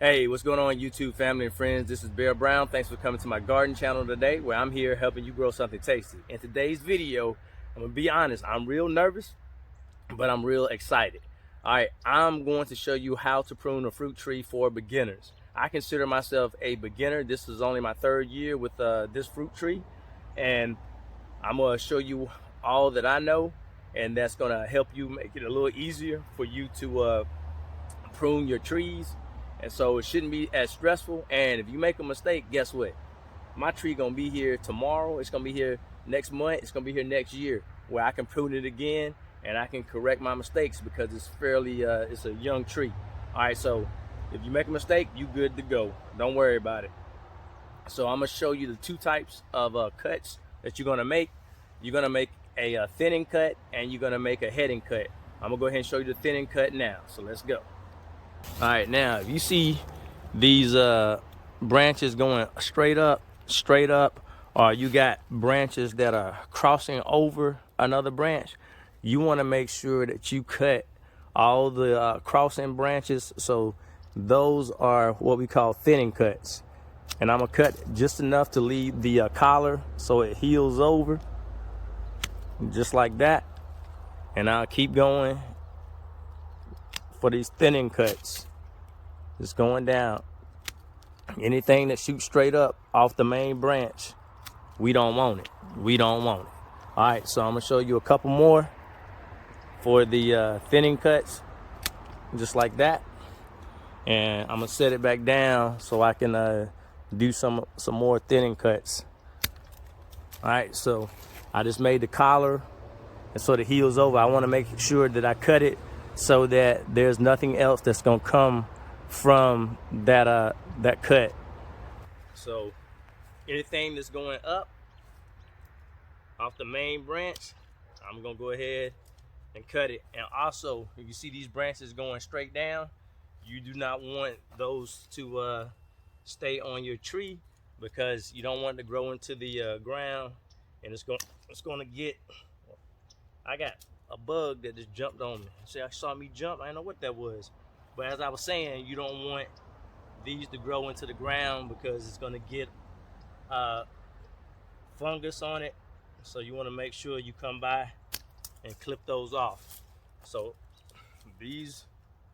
Hey, what's going on, YouTube family and friends? This is Bear Brown. Thanks for coming to my garden channel today, where I'm here helping you grow something tasty. In today's video, I'm gonna be honest, I'm real nervous, but I'm real excited. All right, I'm going to show you how to prune a fruit tree for beginners. I consider myself a beginner. This is only my third year with this fruit tree, and I'm gonna show you all that I know, and that's gonna help you make it a little easier for you to prune your trees. And so it shouldn't be as stressful. And if you make a mistake, guess what? My tree gonna be here tomorrow. It's gonna be here next month. It's gonna be here next year, where I can prune it again and I can correct my mistakes because it's fairly it's a young tree. All right, so if you make a mistake, you good to go. Don't worry about it. So I'm gonna show you the two types of cuts that you're gonna make. You're gonna make a thinning cut, and you're gonna make a heading cut. I'm gonna go ahead and show you the thinning cut now. So let's go. All right, now if you see these branches going straight up, or you got branches that are crossing over another branch, you want to make sure that you cut all the crossing branches. So those are what we call thinning cuts. And I'm gonna cut just enough to leave the collar so it heals over, just like that. And I'll keep going for these thinning cuts. Just going down. Anything that shoots straight up off the main branch, we don't want it. We don't want it. All right, so I'm gonna show you a couple more for the thinning cuts, just like that. And I'm gonna set it back down so I can do some more thinning cuts. All right, so I just made the collar, and so the heels over. I want to make sure that I cut it so that there's nothing else that's gonna come from that cut. So anything that's going up off the main branch, I'm gonna go ahead and cut it. And also, if you see these branches going straight down, you do not want those to stay on your tree, because you don't want it to grow into the ground, and it's gonna get. I got a bug that just jumped on me. See, I saw me jump. I didn't know what that was. But as I was saying, you don't want these to grow into the ground because it's gonna get fungus on it. So you want to make sure you come by and clip those off. So these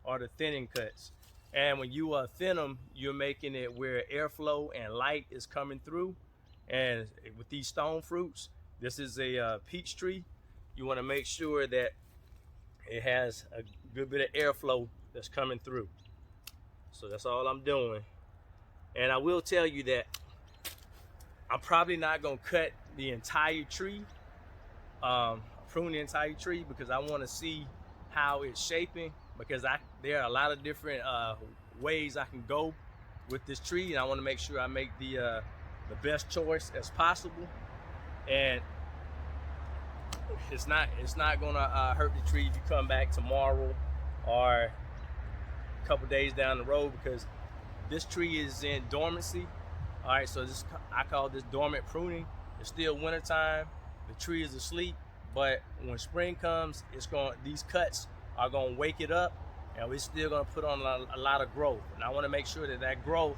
are the thinning cuts. And when you thin them, you're making it where airflow and light is coming through. And with these stone fruits, this is a peach tree. You want to make sure that it has a good bit of airflow that's coming through. So that's all I'm doing. And I will tell you that I'm probably not gonna cut the entire tree, prune the entire tree, because I want to see how it's shaping, because there are a lot of different ways I can go with this tree, and I want to make sure I make the best choice as possible. And it's not gonna hurt the tree if you come back tomorrow or a couple days down the road, because this tree is in dormancy. All right, so I call this dormant pruning. It's still wintertime, the tree is asleep, but when spring comes, these cuts are gonna wake it up, and we're still gonna put on a lot of growth. And I want to make sure that that growth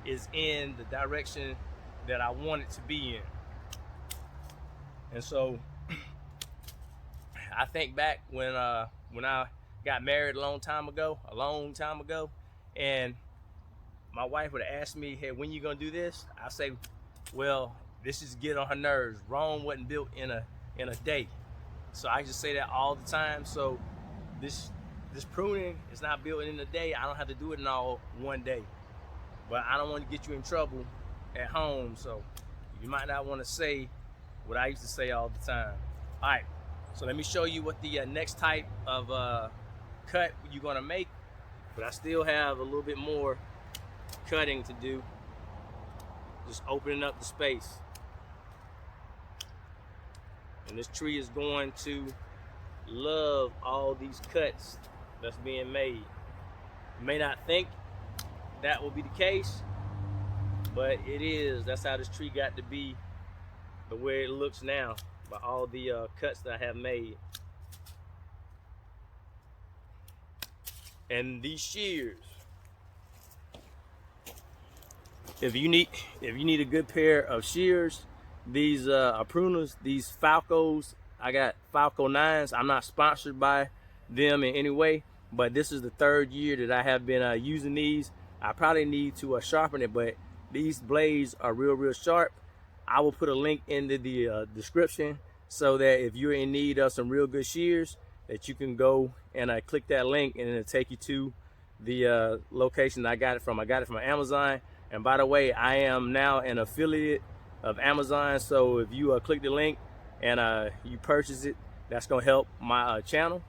is in the direction that I want it to be in. And so I think back when I got married a long time ago, and my wife would ask me, hey, when you gonna do this? I say, well, this is get on her nerves. Rome wasn't built in a day. So I just say that all the time. So this pruning is not built in a day. I don't have to do it in all one day. But I don't want to get you in trouble at home, so you might not want to say what I used to say all the time. All right, so let me show you what the next type of cut you're gonna make. But I still have a little bit more cutting to do, just opening up the space. And this tree is going to love all these cuts that's being made. You may not think that will be the case, but it is. That's how this tree got to be the way it looks now, by all the cuts that I have made. And these shears, if you need a good pair of shears, these are pruners, these Felcos. I got Felco 9s. I'm not sponsored by them in any way, but this is the 3rd year that I have been using these. I probably need to sharpen it, but these blades are real sharp. I will put a link in the description so that if you're in need of some real good shears, that you can go and click that link, and it'll take you to the location I got it from. I got it from Amazon. And by the way, I am now an affiliate of Amazon, so if you click the link and you purchase it, that's gonna help my channel.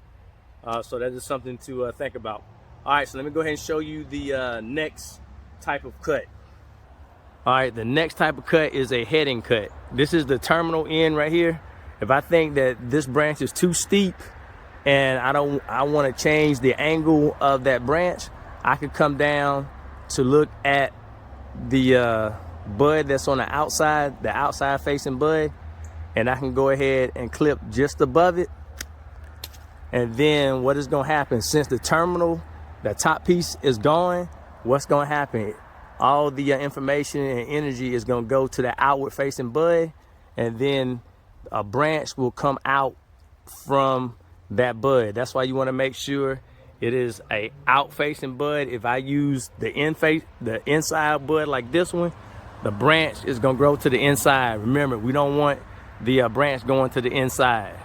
So that is something to think about. All right, so let me go ahead and show you the next type of cut. All right, the next type of cut is a heading cut. This is the terminal end right here. If I think that this branch is too steep and I want to change the angle of that branch, I could come down to look at the bud that's on the outside facing bud, and I can go ahead and clip just above it. And then what is going to happen, since the terminal, the top piece is gone, what's going to happen? All the information and energy is going to go to the outward facing bud, and then a branch will come out from that bud. That's why you want to make sure it is a out facing bud. If I use the inside bud like this one, the branch is going to grow to the inside. Remember, we don't want the branch going to the inside.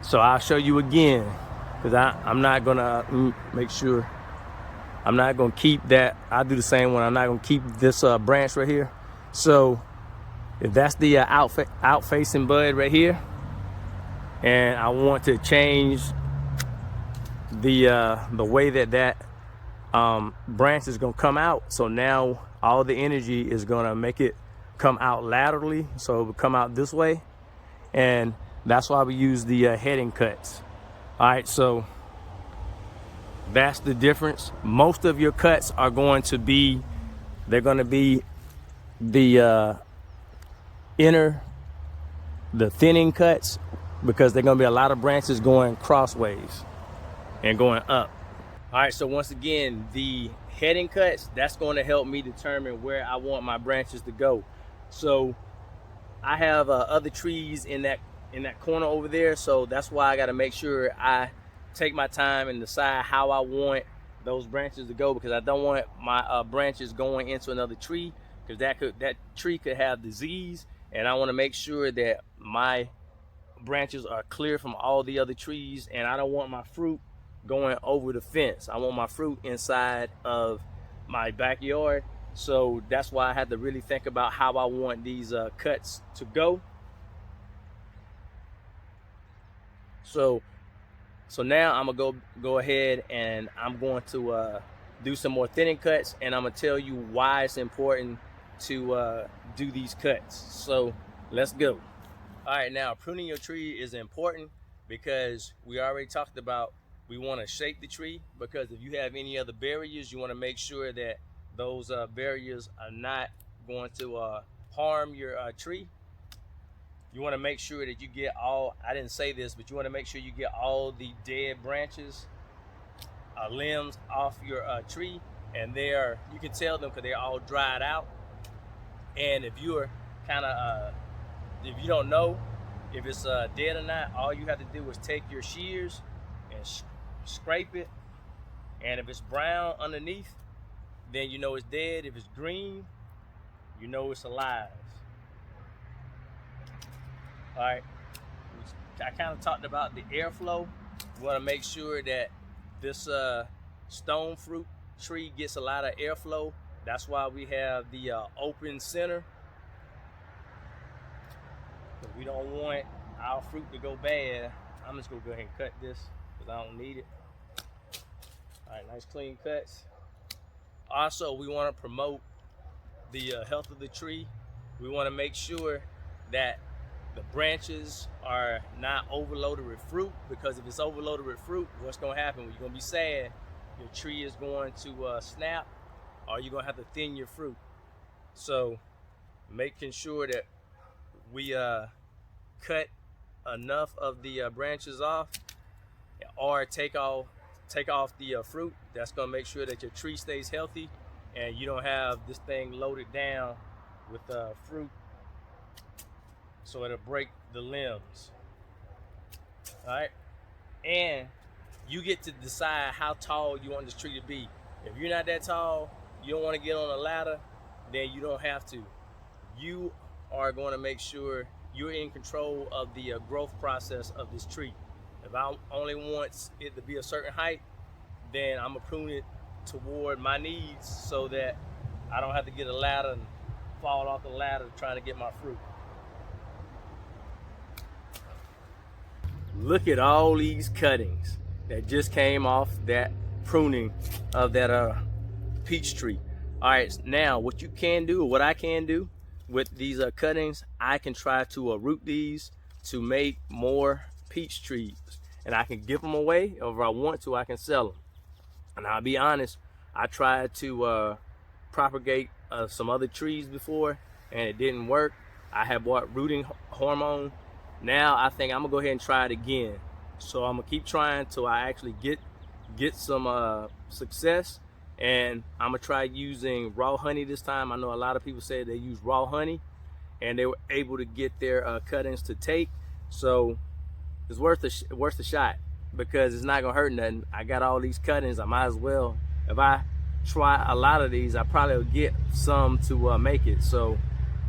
So I'll show you again, because I'm not gonna make sure. I'm not gonna keep that. I'll do the same one. I'm not gonna keep this branch right here. So if that's the out facing bud right here, and I want to change the way that branch is gonna come out, so now all the energy is gonna make it come out laterally, so it will come out this way, and that's why we use the heading cuts. All right, so that's the difference. Most of your cuts are going to be, they're going to be the the thinning cuts, because they're going to be a lot of branches going crossways and going up. All right, so once again, the heading cuts, that's going to help me determine where I want my branches to go. So I have other trees in that corner over there, so that's why I got to make sure I take my time and decide how I want those branches to go, because I don't want my branches going into another tree, because that tree could have disease, and I want to make sure that my branches are clear from all the other trees, and I don't want my fruit going over the fence. I want my fruit inside of my backyard. So that's why I had to really think about how I want these cuts to go. So now I'm gonna go ahead and I'm going to do some more thinning cuts, and I'm gonna tell you why it's important to do these cuts. So let's go. All right, now pruning your tree is important because we already talked about we want to shape the tree, because if you have any other barriers, you want to make sure that those barriers are not going to harm your tree. You want to make sure that you get all, I didn't say this, but you want to make sure you get all the dead branches, limbs off your tree, and you can tell them because they're all dried out. And if you're kind of, if you don't know if it's dead or not, all you have to do is take your shears and scrape it, and if it's brown underneath, then you know it's dead. If it's green, you know it's alive. All right, I kind of talked about the airflow. We want to make sure that this stone fruit tree gets a lot of airflow. That's why we have the open center. We don't want our fruit to go bad. I'm just gonna go ahead and cut this because I don't need it. All right, nice clean cuts. Also, we want to promote the health of the tree. We want to make sure that the branches are not overloaded with fruit, because if it's overloaded with fruit, what's going to happen? You're going to be sad. Your tree is going to snap, or you're going to have to thin your fruit. So making sure that we cut enough of the branches off, or take off the fruit, that's going to make sure that your tree stays healthy. and you don't have this thing loaded down with fruit, so it'll break the limbs. All right, and you get to decide how tall you want this tree to be. If you're not that tall, you don't want to get on a ladder, then you don't have to. You are going to make sure you're in control of the growth process of this tree. If I only want it to be a certain height, then I'm gonna prune it toward my needs so that I don't have to get a ladder and fall off the ladder trying to get my fruit. Look at all these cuttings that just came off that pruning of that peach tree. All right, now what you can do, or what I can do with these cuttings, I can try to root these to make more peach trees, and I can give them away, or if I want to, I can sell them. And I'll be honest, I tried to propagate some other trees before, and it didn't work. I had bought rooting hormone. Now I think I'm gonna go ahead and try it again. So I'm gonna keep trying till I actually get some success, and I'm gonna try using raw honey this time. I know a lot of people say they use raw honey, and they were able to get their cuttings to take. So it's worth a shot, because it's not gonna hurt nothing. I got all these cuttings. I might as well. If I try a lot of these, I probably will get some to make it. So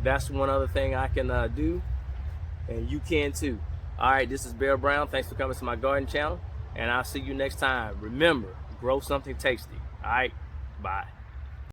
that's one other thing I can do, and you can too. All right, this is Bear Brown. Thanks for coming to my garden channel, and I'll see you next time. Remember, grow something tasty. All right, bye.